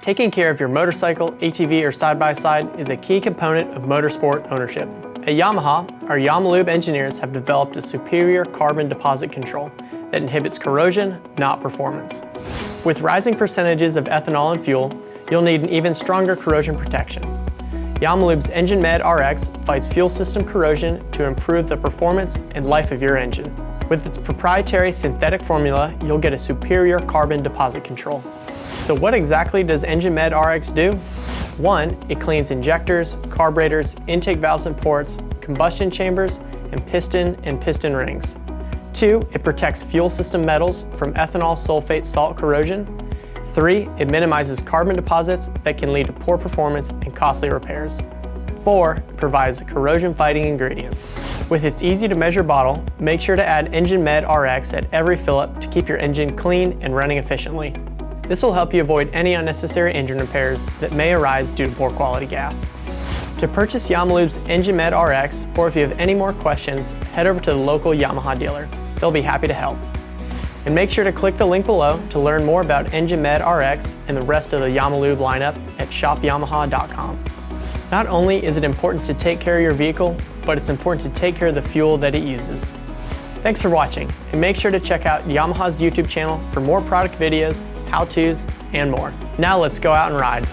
Taking care of your motorcycle, ATV, or side-by-side is a key component of motorsport ownership. At Yamaha, our Yamalube engineers have developed a superior carbon deposit control that inhibits corrosion, not performance. With rising percentages of ethanol in fuel, you'll need an even stronger corrosion protection. Yamalube's Engine Med RX fights fuel system corrosion to improve the performance and life of your engine. With its proprietary synthetic formula, you'll get a superior carbon deposit control. So what exactly does Engine Med RX do? 1. It cleans injectors, carburetors, intake valves and ports, combustion chambers, and piston rings. 2. It protects fuel system metals from ethanol sulfate salt corrosion. 3. It minimizes carbon deposits that can lead to poor performance and costly repairs. 4. It provides corrosion-fighting ingredients. With its easy-to-measure bottle, make sure to add Engine Med RX at every fill-up to keep your engine clean and running efficiently. This will help you avoid any unnecessary engine repairs that may arise due to poor quality gas. To purchase Yamalube's Engine Med RX, or if you have any more questions, head over to the local Yamaha dealer. They'll be happy to help. And make sure to click the link below to learn more about Engine Med RX and the rest of the Yamalube lineup at shopyamaha.com. Not only is it important to take care of your vehicle, but it's important to take care of the fuel that it uses. Thanks for watching, and make sure to check out Yamaha's YouTube channel for more product videos, how-tos, and more. Now let's go out and ride.